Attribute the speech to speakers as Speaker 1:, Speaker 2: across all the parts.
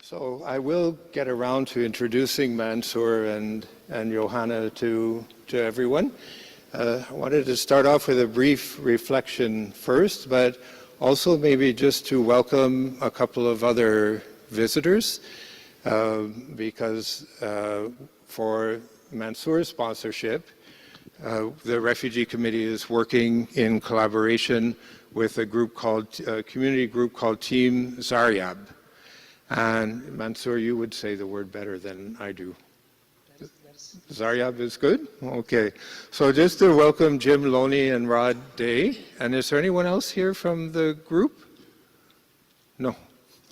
Speaker 1: So I will get around to introducing Mansour and Johanna to everyone. I wanted to start off with a brief reflection first, but also maybe just to welcome a couple of other visitors, because for Mansour's sponsorship, the Refugee Committee is working in collaboration with a group called, community group called Team Zaryab. And Mansour, you would say the word better than I do. Zaryab is good? Okay. So just to welcome Jim Loney and Rod Day. And is there anyone else here from the group? No.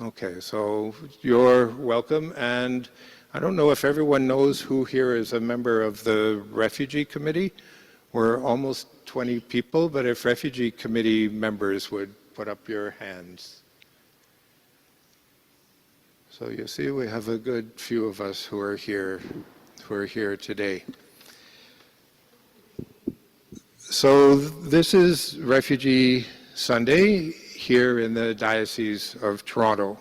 Speaker 1: Okay, so you're welcome. And I don't know if everyone knows who here is a member of the Refugee Committee. We're almost 20 people, but if Refugee Committee members would put up your hands. So you see, we have a good few of us who are here today. So this is Refugee Sunday here in the Diocese of Toronto.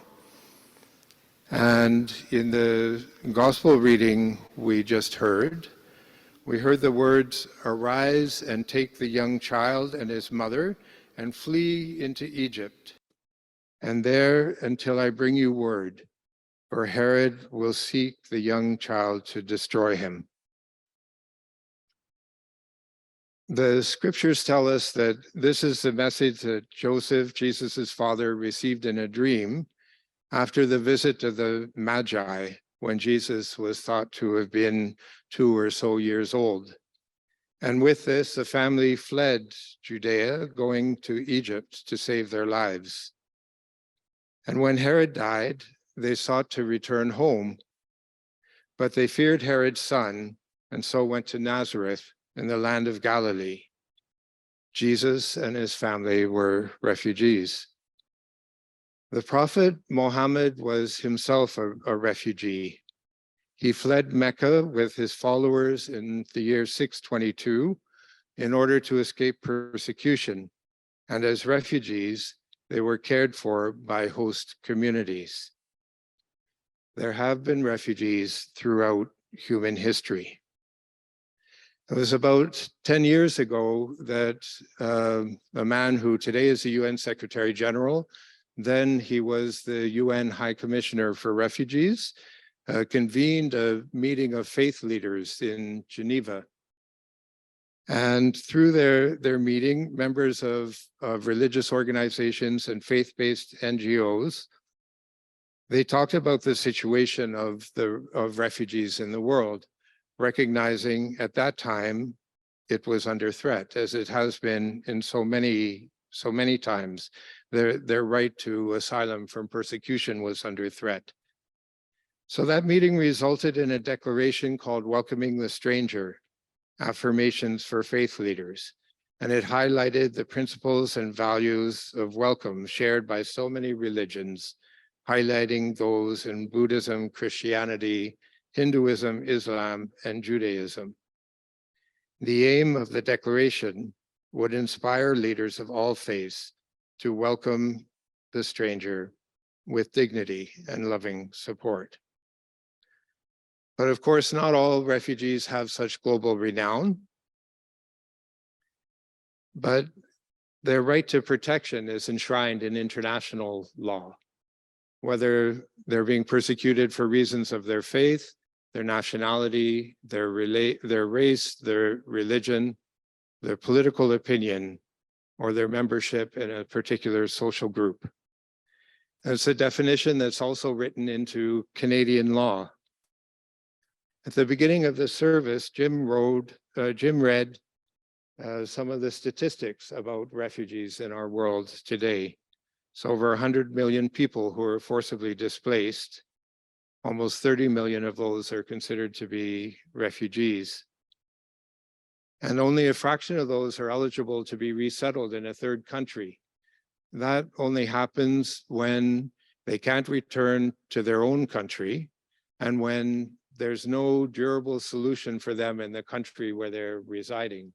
Speaker 1: And in the gospel reading we just heard, we heard the words, "Arise and take the young child and his mother and flee into Egypt, and there until I bring you word. For Herod will seek the young child to destroy him." The scriptures tell us that this is the message that Joseph, Jesus' father, received in a dream after the visit of the Magi, when Jesus was thought to have been 2 or so years old. And with this, the family fled Judea, going to Egypt to save their lives. And when Herod died, they sought to return home, but they feared Herod's son, and so went to Nazareth in the land of Galilee. Jesus and his family were refugees. The prophet Muhammad was himself a refugee. He fled Mecca with his followers in the year 622 in order to escape persecution, and as refugees, they were cared for by host communities. There have been refugees throughout human history. It was about 10 years ago that a man who today is the UN Secretary General, then he was the UN High Commissioner for Refugees, convened a meeting of faith leaders in Geneva. And through their meeting, members of religious organizations and faith-based NGOs, they talked about the situation of refugees in the world, recognizing at that time it was under threat, as it has been in so many times. Their right to asylum from persecution was under threat. So that meeting resulted in a declaration called Welcoming the Stranger, Affirmations for Faith Leaders. And it highlighted the principles and values of welcome shared by so many religions, highlighting those in Buddhism, Christianity, Hinduism, Islam, and Judaism. The aim of the declaration would inspire leaders of all faiths to welcome the stranger with dignity and loving support. But of course, not all refugees have such global renown, but their right to protection is enshrined in international law. Whether they're being persecuted for reasons of their faith, their nationality, their race, their religion, their political opinion, or their membership in a particular social group. It's a definition that's also written into Canadian law. At the beginning of the service, Jim read some of the statistics about refugees in our world today. It's over 100 million people who are forcibly displaced. Almost 30 million of those are considered to be refugees. And only a fraction of those are eligible to be resettled in a third country. That only happens when they can't return to their own country and when there's no durable solution for them in the country where they're residing,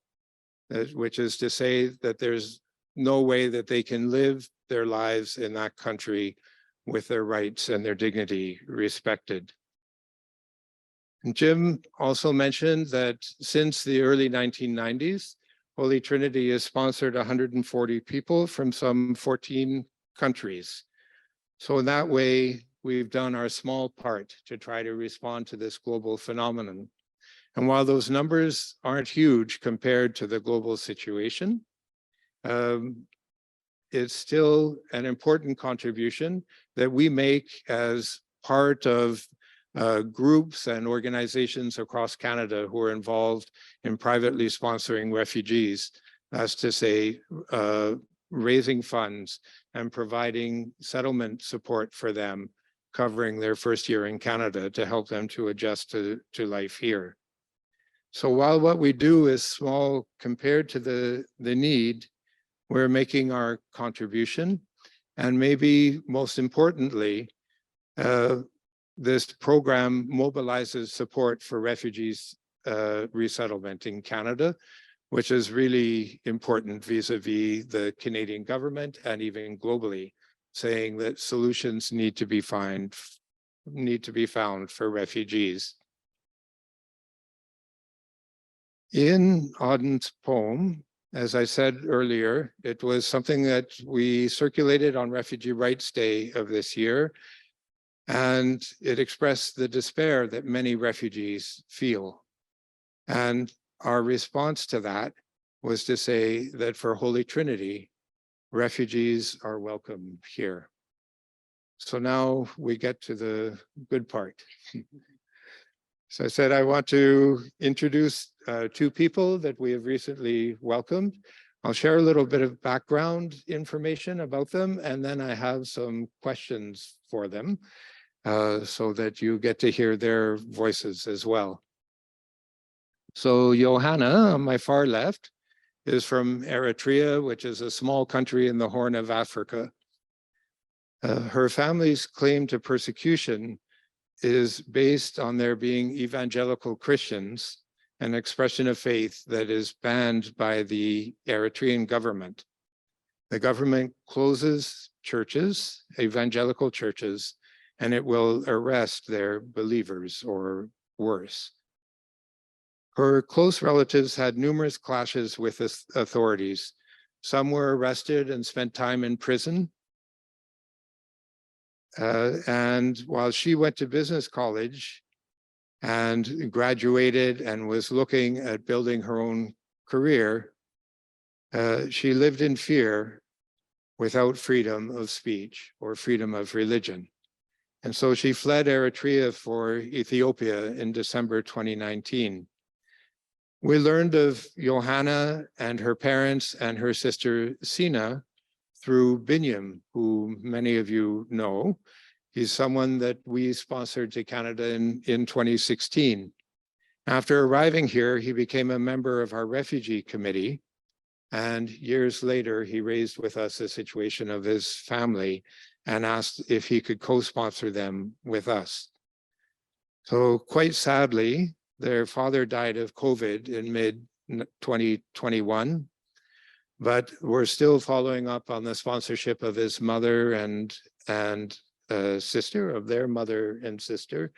Speaker 1: which is to say that there's no way that they can live their lives in that country with their rights and their dignity respected. And Jim also mentioned that since the early 1990s, Holy Trinity has sponsored 140 people from some 14 countries. So in that way, we've done our small part to try to respond to this global phenomenon. And while those numbers aren't huge compared to the global situation, it's still an important contribution that we make as part of groups and organizations across Canada who are involved in privately sponsoring refugees, as to say, raising funds and providing settlement support for them, covering their first year in Canada to help them to adjust to life here. So while what we do is small compared to the need, we're making our contribution. And maybe most importantly, this program mobilizes support for refugees resettlement in Canada, which is really important vis-a-vis the Canadian government and even globally, saying that solutions need to be found for refugees. In Auden's poem, as I said earlier, it was something that we circulated on Refugee Rights Day of this year, and it expressed the despair that many refugees feel. And our response to that was to say that for Holy Trinity, refugees are welcome here. So now we get to the good part. So I said I want to introduce two people that we have recently welcomed. I'll share a little bit of background information about them, and then I have some questions for them so that you get to hear their voices as well. So Johanna, on my far left, is from Eritrea, which is a small country in the Horn of Africa. Her family's claim to persecution is based on their being evangelical Christians, an expression of faith that is banned by the Eritrean government. The government closes churches, evangelical churches, and it will arrest their believers or worse. Her close relatives had numerous clashes with authorities. Some were arrested and spent time in prison. And while she went to business college and graduated and was looking at building her own career, she lived in fear without freedom of speech or freedom of religion. And so she fled Eritrea for Ethiopia in December 2019. We learned of Johanna and her parents and her sister Sina through Binyam, who many of you know. He's someone that we sponsored to Canada in 2016. After arriving here, he became a member of our refugee committee. And years later, he raised with us the situation of his family and asked if he could co-sponsor them with us. So quite sadly, their father died of COVID in mid-2021, but we're still following up on the sponsorship of his mother and sister, of their mother and sister.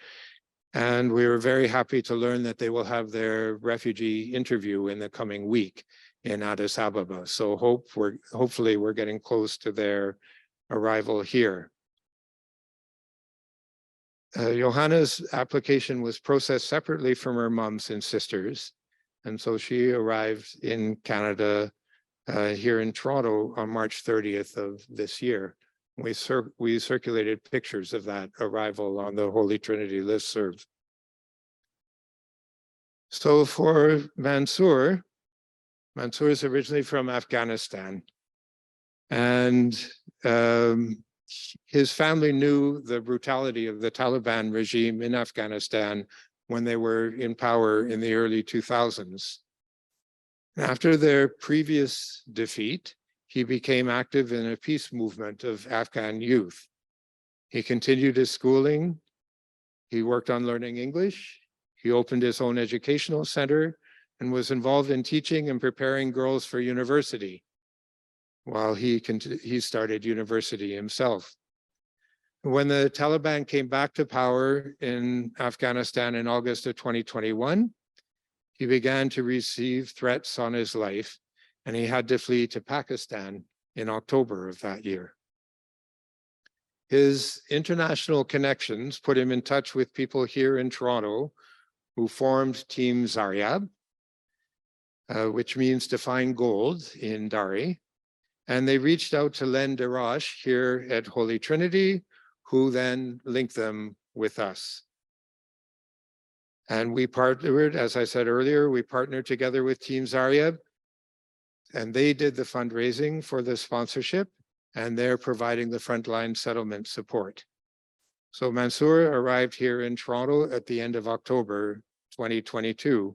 Speaker 1: And we were very happy to learn that they will have their refugee interview in the coming week in Addis Ababa. So hopefully we're getting close to their arrival here. Johanna's application was processed separately from her mom's and sisters. And so she arrived in Canada here in Toronto on March 30th of this year. We circulated pictures of that arrival on the Holy Trinity listserv. So for Mansour is originally from Afghanistan. And his family knew the brutality of the Taliban regime in Afghanistan when they were in power in the early 2000s. After their previous defeat, he became active in a peace movement of Afghan youth. He continued his schooling. He worked on learning English. He opened his own educational center and was involved in teaching and preparing girls for university while he started university himself. When the Taliban came back to power in Afghanistan in August of 2021, he began to receive threats on his life, and he had to flee to Pakistan in October of that year. His international connections put him in touch with people here in Toronto who formed Team Zaryab, which means to find gold in Dari. And they reached out to Len Darash here at Holy Trinity, who then linked them with us. And we partnered, as I said earlier, we partnered together with Team Zaryab, and they did the fundraising for the sponsorship, and they're providing the frontline settlement support. So Mansour arrived here in Toronto at the end of October 2022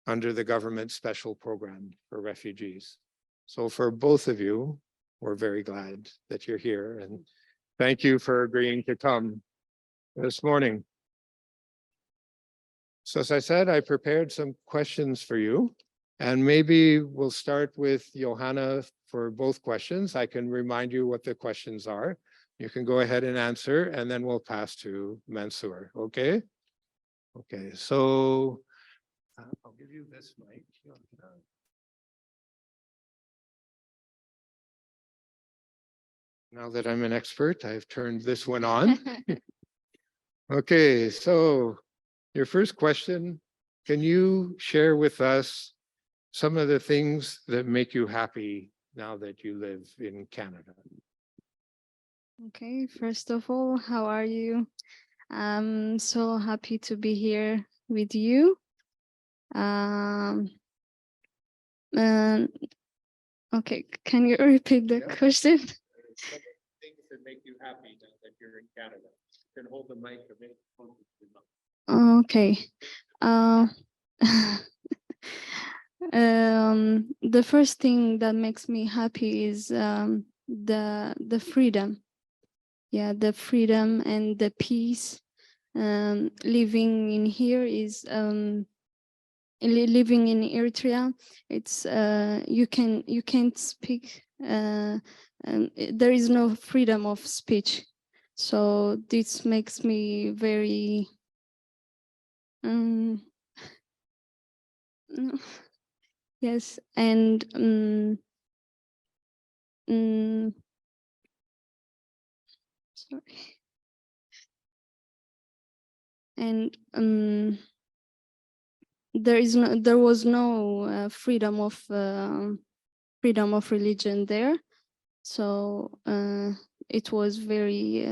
Speaker 1: under the government special program for refugees. So for both of you, we're very glad that you're here, and thank you for agreeing to come this morning. So as I said, I prepared some questions for you, and maybe we'll start with Johanna for both questions. I can remind you what the questions are. You can go ahead and answer, and then we'll pass to Mansour, okay? Okay, so I'll give you this mic. Now that I'm an expert, I've turned this one on. Okay, so your first question, can you share with us some of the things that make you happy now that you live in Canada?
Speaker 2: Okay, first of all, how are you? I'm so happy to be here with you. And okay, can you repeat the question?
Speaker 1: Some of the things that make you happy now that you're in Canada. You can hold the mic a bit closer to the mouth.
Speaker 2: Okay. The first thing that makes me happy is the freedom. Yeah, the freedom and the peace. Living in here is living in Eritrea. It's you can't speak. There is no freedom of speech, so this makes me very. Yes, and sorry. And there was no freedom of religion there, so it was very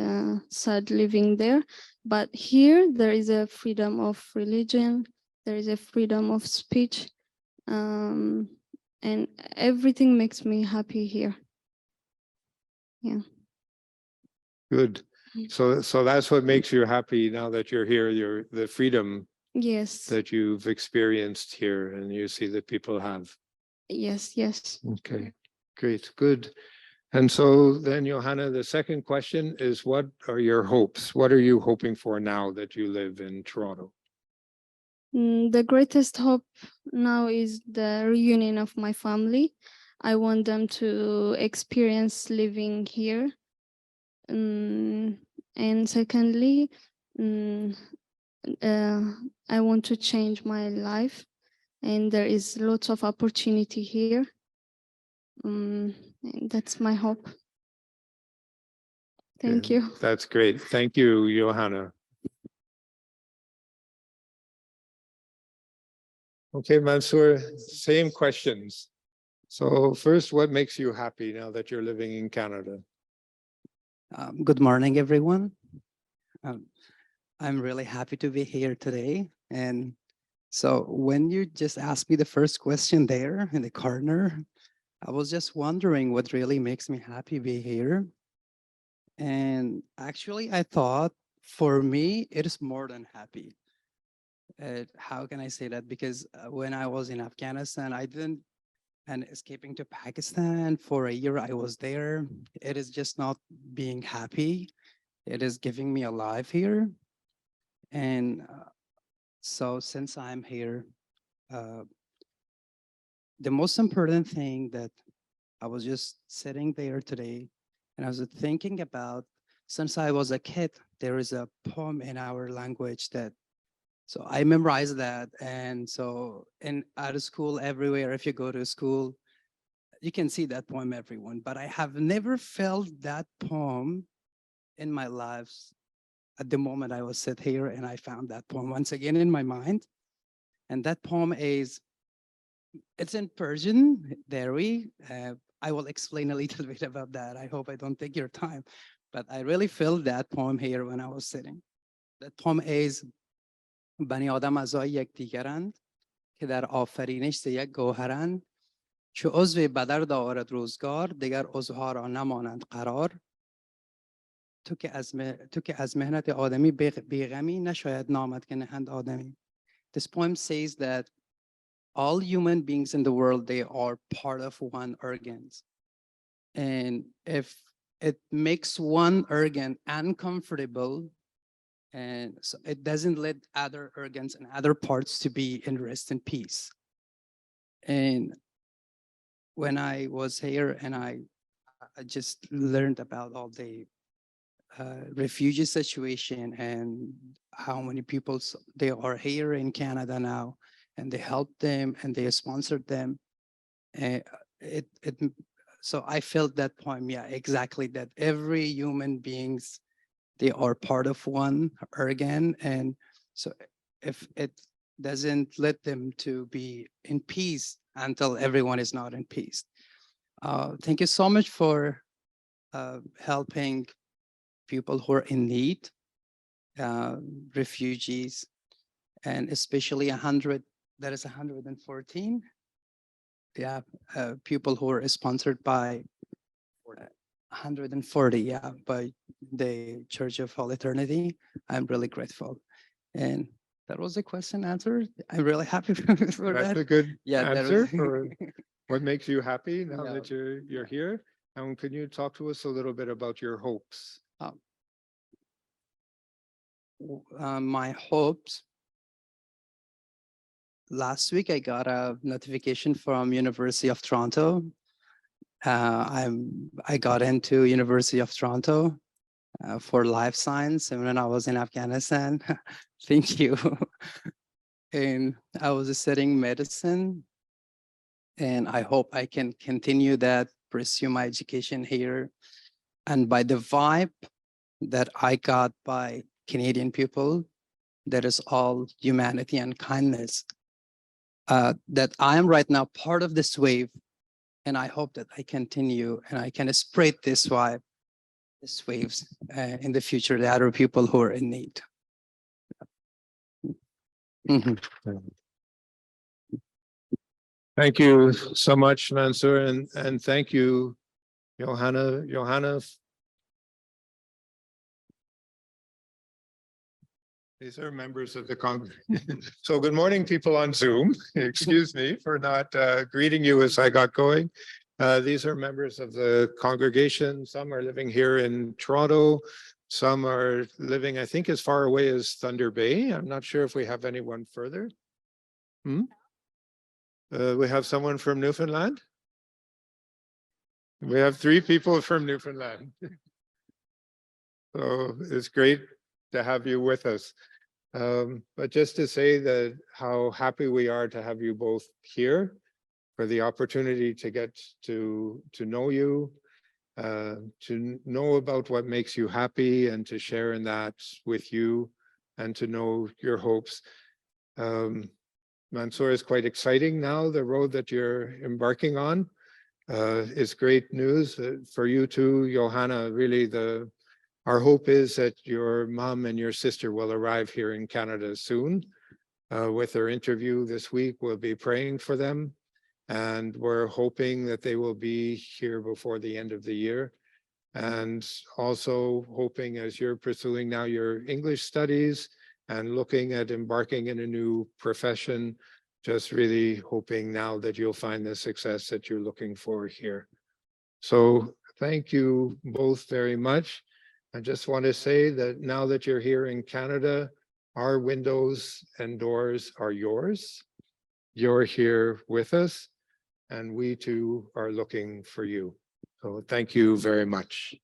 Speaker 2: sad living there. But here there is a freedom of religion, there is a freedom of speech, and everything makes me happy here. Yeah.
Speaker 1: Good. So that's what makes you happy now that you're here, the freedom
Speaker 2: Yes.
Speaker 1: that you've experienced here and you see that people have.
Speaker 2: Yes, yes.
Speaker 1: Okay, great, good. And so then, Johanna, the second question is, what are your hopes? What are you hoping for now that you live in Toronto?
Speaker 2: The greatest hope now is the reunion of my family. I want them to experience living here. And secondly, I want to change my life, and there is lots of opportunity here. And that's my hope. Thank you.
Speaker 1: That's great. Thank you, Johanna. Okay, Mansour, same questions. So first, what makes you happy now that you're living in Canada?
Speaker 3: Good morning, everyone. I'm really happy to be here today. And so when you just asked me the first question there in the corner, I was just wondering what really makes me happy be here. And actually, I thought for me, it is more than happy. How can I say that? Because when I was in Afghanistan, and escaping to Pakistan for a year, I was there. It is just not being happy. It is giving me a life here. And so since I'm here, the most important thing that I was just sitting there today and I was thinking about since I was a kid, there is a poem in our language that, so I memorized that. And so out of school, everywhere, if you go to school, you can see that poem, everyone. But I have never felt that poem in my life at the moment I was sit here and I found that poem once again in my mind. And that poem is, it's in Persian, Dari. I will explain a little bit about that. I hope I don't take your time, but I really felt that poem here when I was sitting. That poem is بنی آدم اعضای یکدیگرند که در آفرینش ز یک گوهرند چو عضو بدر دارد روزگار دیگر عضوها را نمانند قرار تو که از مهنت آدمی بیغمی نشاید نامد که نهند آدمی. This poem says that all human beings in the world, they are part of one organ. And if it makes one organ uncomfortable, and so it doesn't let other organs and other parts to be in rest and peace. And when I was here and I just learned about all the refugee situation and how many people they are here in Canada now, and they help them and they sponsored them. So I felt that poem, yeah, exactly, that every human beings, they are part of one organ. And so if it doesn't let them to be in peace until everyone is not in peace. Thank you so much for helping people who are in need, refugees, and especially 100, that is 114, yeah, people who are sponsored by 140, yeah, by the Church of All Eternity. I'm really grateful. And that was a question answered. I'm really happy for
Speaker 1: That's
Speaker 3: that.
Speaker 1: a good
Speaker 3: Yeah, that
Speaker 1: answer
Speaker 3: was-
Speaker 1: for what makes you happy now
Speaker 3: Yeah.
Speaker 1: that you're here. And can you talk to us a little bit about your hopes?
Speaker 3: My hopes. Last week, I got a notification from University of Toronto. I got into University of Toronto for life science, and when I was in Afghanistan, thank you. And I was studying medicine, and I hope I can continue that, pursue my education here. And by the vibe that I got by Canadian people, that is all humanity and kindness, that I am right now part of this wave. And I hope that I continue and I can spread this vibe, these waves in the future to other people who are in need. Mhm.
Speaker 1: Thank you so much, Mansour, and thank you, Johanna. These are members of the congregation. So good morning, people on Zoom. Excuse me for not greeting you as I got going. These are members of the congregation. Some are living here in Toronto. Some are living, I think, as far away as Thunder Bay. I'm not sure if we have anyone further. We have someone from Newfoundland. We have 3 people from Newfoundland. So it's great to have you with us. But just to say that how happy we are to have you both here, for the opportunity to get to know you, to know about what makes you happy and to share in that with you and to know your hopes. Mansour, is quite exciting now, the road that you're embarking on. It's great news for you too, Johanna. Really, our hope is that your mom and your sister will arrive here in Canada soon. With their interview this week, we'll be praying for them. And we're hoping that they will be here before the end of the year. And also hoping, as you're pursuing now your English studies and looking at embarking in a new profession, just really hoping now that you'll find the success that you're looking for here. So thank you both very much. I just want to say that now that you're here in Canada, our windows and doors are yours. You're here with us, and we too are looking for you. So thank you very much.